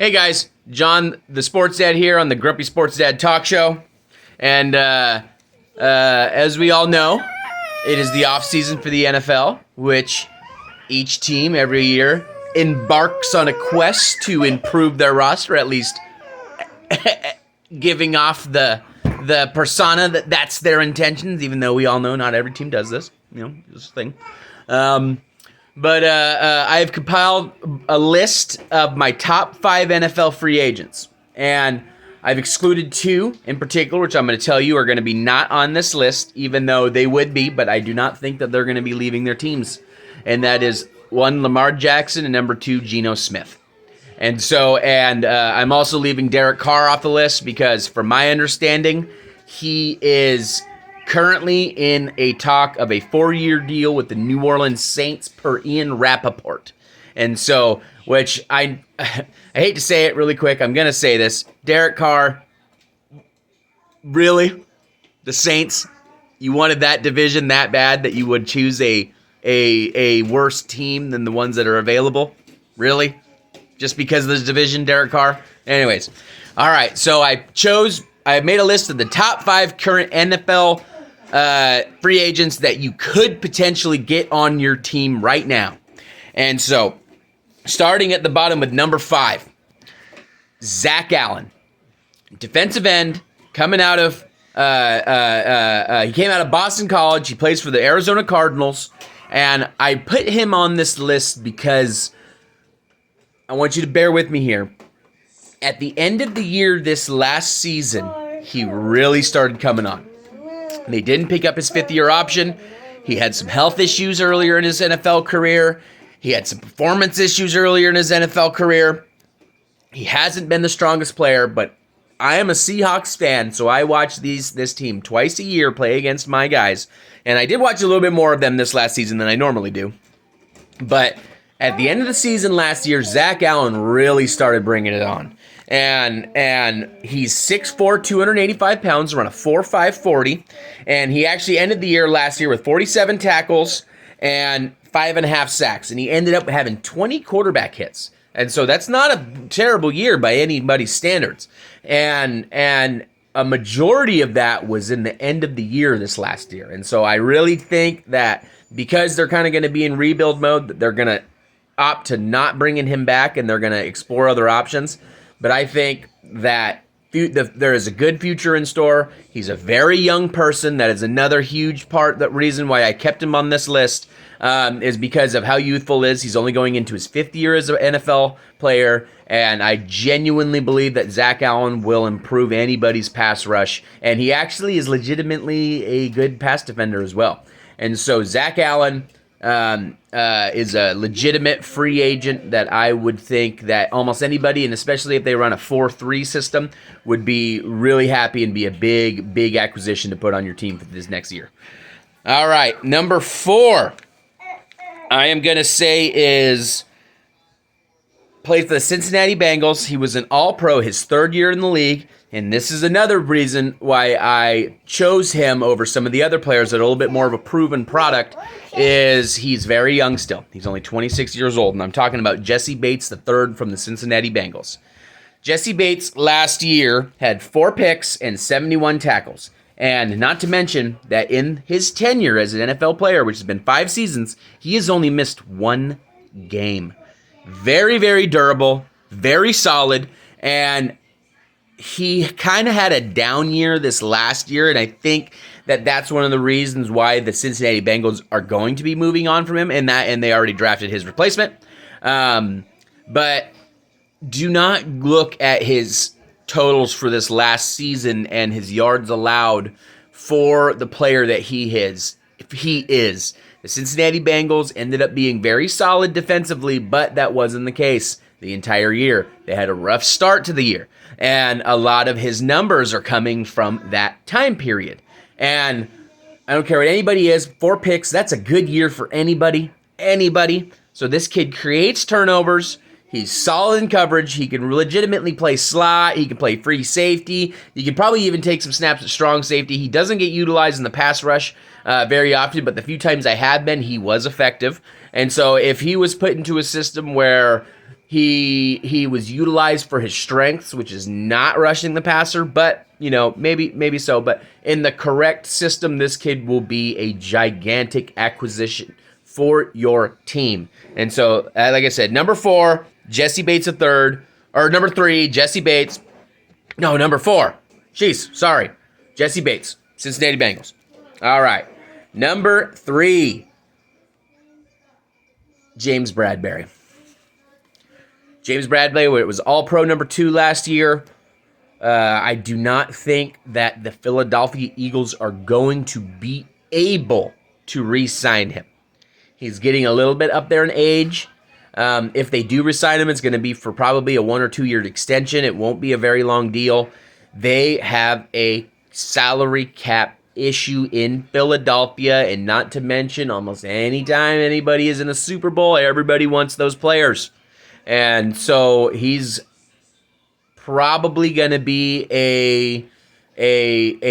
Hey guys, John, the Sports Dad here on the Grumpy Sports Dad Talk Show. And as we all know, it is the off season for the NFL, which each team every year embarks on a quest to improve their roster, at least giving off the persona that that's their intentions, even though we all know not every team does this. This thing. But I've compiled a list of my top 5 NFL free agents. And I've excluded 2 in particular, which I'm going to tell you are going to be not on this list, even though they would be, but I do not think that they're going to be leaving their teams. And that is 1, Lamar Jackson, and number 2, Geno Smith. And I'm also leaving Derek Carr off the list because, from my understanding, he is currently in a talk of a 4-year deal with the New Orleans Saints per Ian Rappaport. And so, which I hate to say it really quick, I'm going to say this. Derek Carr, really? The Saints? You wanted that division that bad that you would choose a worse team than the ones that are available? Really? Just because of this division, Derek Carr? Anyways. All right, so I made a list of the top 5 current NFL free agents that you could potentially get on your team right now. And so, starting at the bottom with number 5, Zach Allen. Defensive end, coming out of, he came out of Boston College. He plays for the Arizona Cardinals. And I put him on this list because I want you to bear with me here. At the end of the year this last season, he really started coming on. They didn't pick up his 5th-year option. He had some health issues earlier in his NFL career. He had some performance issues earlier in his NFL career. He hasn't been the strongest player, but I am a Seahawks fan, so I watch this team twice a year play against my guys. And I did watch a little bit more of them this last season than I normally do. But at the end of the season last year, Zach Allen really started bringing it on. And he's 6'4", 285 pounds, around a 4.5 40. And he actually ended the year last year with 47 tackles and 5.5 sacks. And he ended up having 20 quarterback hits. And so that's not a terrible year by anybody's standards. And a majority of that was in the end of the year this last year. And so I really think that because they're kind of going to be in rebuild mode, they're going to opt to not bringing him back and they're going to explore other options. But I think that there is a good future in store. He's a very young person. That is another huge part, the reason why I kept him on this list is because of how youthful he is. He's only going into his 5th year as an NFL player, and I genuinely believe that Zach Allen will improve anybody's pass rush, and he actually is legitimately a good pass defender as well. And so Zach Allen is a legitimate free agent that I would think that almost anybody, and especially if they run a 4-3 system, would be really happy and be a big acquisition to put on your team for this next year. All right, number 4, I am going to say is played for the Cincinnati Bengals. He was an All-Pro his 3rd year in the league. And this is another reason why I chose him over some of the other players that are a little bit more of a proven product is he's very young still. He's only 26 years old, and I'm talking about Jesse Bates III from the Cincinnati Bengals. Jesse Bates last year had 4 picks and 71 tackles. And not to mention that in his tenure as an NFL player, which has been 5 seasons, he has only missed 1 game. Very, very durable, very solid, and he kind of had a down year this last year, and I think that that's one of the reasons why the Cincinnati Bengals are going to be moving on from him, and they already drafted his replacement. But do not look at his totals for this last season and his yards allowed for the player that he is. The Cincinnati Bengals ended up being very solid defensively, but that wasn't the case the entire year. They had a rough start to the year. And a lot of his numbers are coming from that time period. And I don't care what anybody is, 4 picks, that's a good year for anybody. So this kid creates turnovers. He's solid in coverage. He can legitimately play slot. He can play free safety. He can probably even take some snaps at strong safety. He doesn't get utilized in the pass rush very often, but the few times I have been, he was effective. And so if he was put into a system where He was utilized for his strengths, which is not rushing the passer, but maybe so. But in the correct system, this kid will be a gigantic acquisition for your team. And so, like I said, number 4, Jesse Bates a third, or number 3, Jesse Bates. No, number 4. Jeez, sorry, Jesse Bates, Cincinnati Bengals. All right, number 3, James Bradberry. James Bradberry was All-Pro number 2 last year. I do not think that the Philadelphia Eagles are going to be able to re-sign him. He's getting a little bit up there in age. If they do re-sign him, it's going to be for probably a 1 or 2 year extension. It won't be a very long deal. They have a salary cap issue in Philadelphia, and not to mention, almost anytime anybody is in a Super Bowl, everybody wants those players. And so he's probably going to be a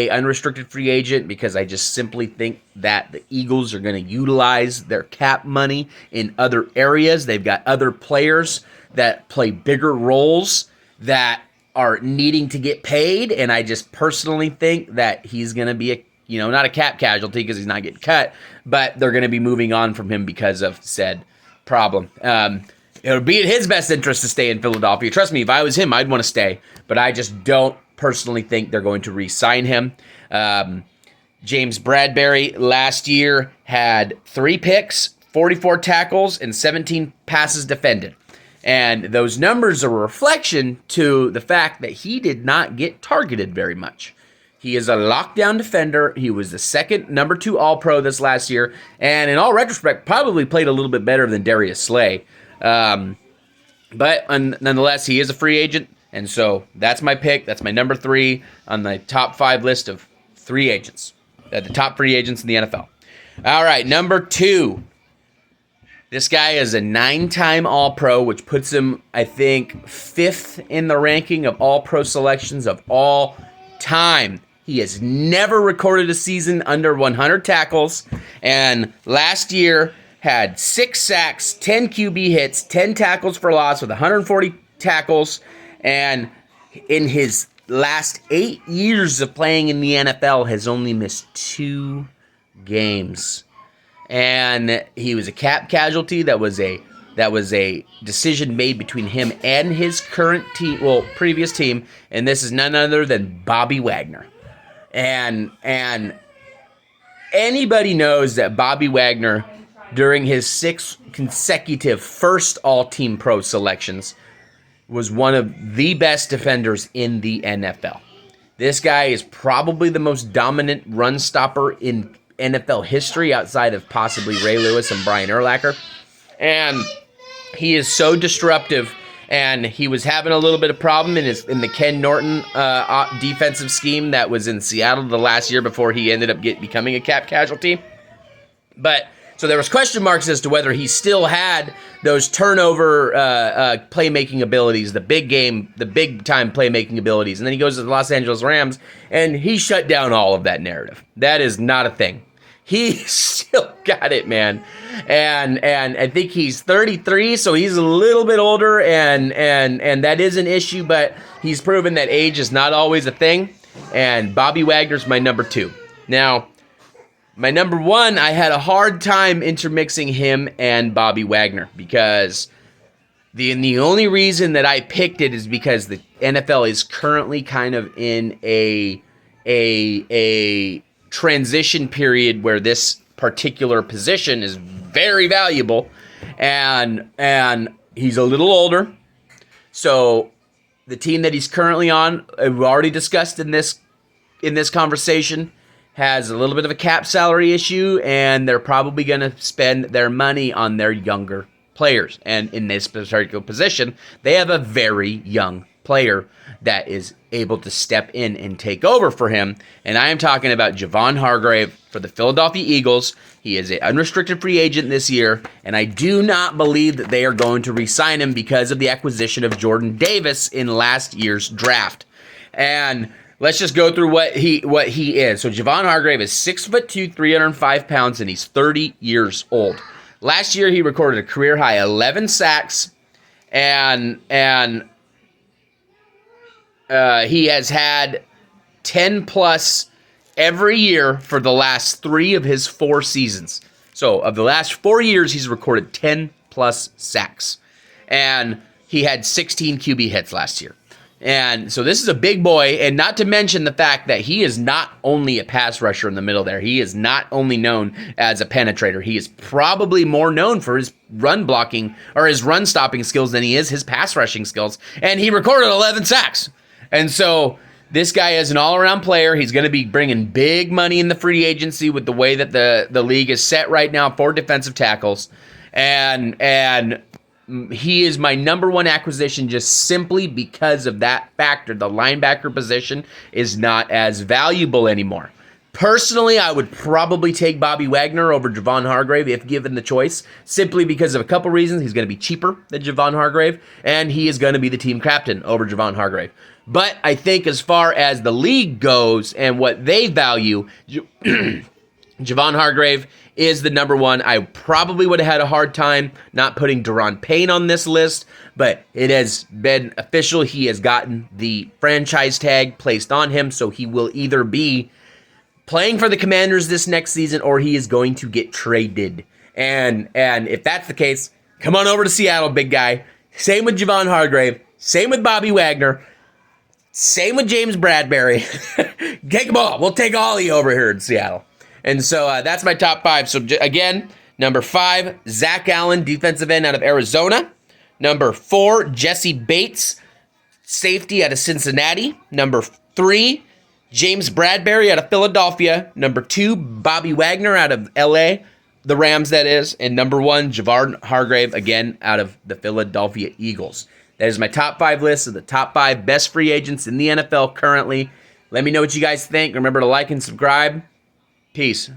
unrestricted free agent, because I just simply think that the Eagles are going to utilize their cap money in other areas. They've got other players that play bigger roles that are needing to get paid, and I just personally think that he's going to be not a cap casualty because he's not getting cut, but they're going to be moving on from him because of said problem. It would be in his best interest to stay in Philadelphia. Trust me, if I was him, I'd want to stay. But I just don't personally think they're going to re-sign him. James Bradberry last year had 3 picks, 44 tackles, and 17 passes defended. And those numbers are a reflection to the fact that he did not get targeted very much. He is a lockdown defender. He was the second number 2 All-Pro this last year. And in all retrospect, probably played a little bit better than Darius Slay. But nonetheless, he is a free agent, and so that's my pick. That's my number 3 on the top 5 list of free agents, the top free agents in the NFL. All right, number 2. This guy is a 9-time All-Pro, which puts him, I think, 5th in the ranking of All-Pro selections of all time. He has never recorded a season under 100 tackles, and last year had 6 sacks, 10 QB hits, 10 tackles for loss with 140 tackles, and in his last 8 years of playing in the NFL has only missed 2 games. And he was a cap casualty. That was a decision made between him and his current team, previous team, and this is none other than Bobby Wagner. And anybody knows that Bobby Wagner, during his 6 consecutive first all-team pro selections, was one of the best defenders in the NFL. This guy is probably the most dominant run stopper in NFL history outside of possibly Ray Lewis and Brian Urlacher. And he is so disruptive, and he was having a little bit of problem in the Ken Norton defensive scheme that was in Seattle the last year before he ended up becoming a cap casualty. But so there was question marks as to whether he still had those turnover playmaking abilities, the big time playmaking abilities. And then he goes to the Los Angeles Rams, and he shut down all of that narrative. That is not a thing. He still got it, man. And I think he's 33, so he's a little bit older, and that is an issue, but he's proven that age is not always a thing. And Bobby Wagner's my number 2. Now, my number 1, I had a hard time intermixing him and Bobby Wagner, because the only reason that I picked it is because the NFL is currently kind of in a transition period where this particular position is very valuable, and he's a little older. So the team that he's currently on, we've already discussed in this conversation, has a little bit of a cap salary issue, and they're probably going to spend their money on their younger players. And in this particular position, they have a very young player that is able to step in and take over for him. And I am talking about Javon Hargrave for the Philadelphia Eagles. He is an unrestricted free agent this year, and I do not believe that they are going to re-sign him because of the acquisition of Jordan Davis in last year's draft. And let's just go through what he is. So Javon Hargrave is 6'2", 305 pounds, and he's 30 years old. Last year, he recorded a career-high 11 sacks, and he has had 10 plus every year for the last 3 of his 4 seasons. So of the last 4 years, he's recorded 10 plus sacks. And he had 16 QB hits last year. And so this is a big boy, and not to mention the fact that he is not only a pass rusher in the middle there. He is not only known as a penetrator. He is probably more known for his run blocking or his run stopping skills than he is his pass rushing skills. And he recorded 11 sacks. And so this guy is an all-around player. He's going to be bringing big money in the free agency with the way that the league is set right now for defensive tackles. And he is my number 1 acquisition just simply because of that factor. The linebacker position is not as valuable anymore. Personally, I would probably take Bobby Wagner over Javon Hargrave if given the choice, simply because of a couple reasons. He's going to be cheaper than Javon Hargrave, and he is going to be the team captain over Javon Hargrave. But I think as far as the league goes and what they value, Javon Hargrave is the number 1. I probably would have had a hard time not putting Daron Payne on this list, but it has been official. He has gotten the franchise tag placed on him, so he will either be playing for the Commanders this next season or he is going to get traded. And if that's the case, come on over to Seattle, big guy. Same with Javon Hargrave. Same with Bobby Wagner. Same with James Bradbury. Take them all. We'll take all of you over here in Seattle. And so that's my top 5. So again, number 5, Zach Allen, defensive end out of Arizona. Number 4, Jesse Bates, safety out of Cincinnati. Number 3, James Bradbury out of Philadelphia. Number 2, Bobby Wagner out of LA, the Rams that is. And number 1, Javon Hargrave, again, out of the Philadelphia Eagles. That is my top 5 list of the top 5 best free agents in the NFL currently. Let me know what you guys think. Remember to like and subscribe. Peace.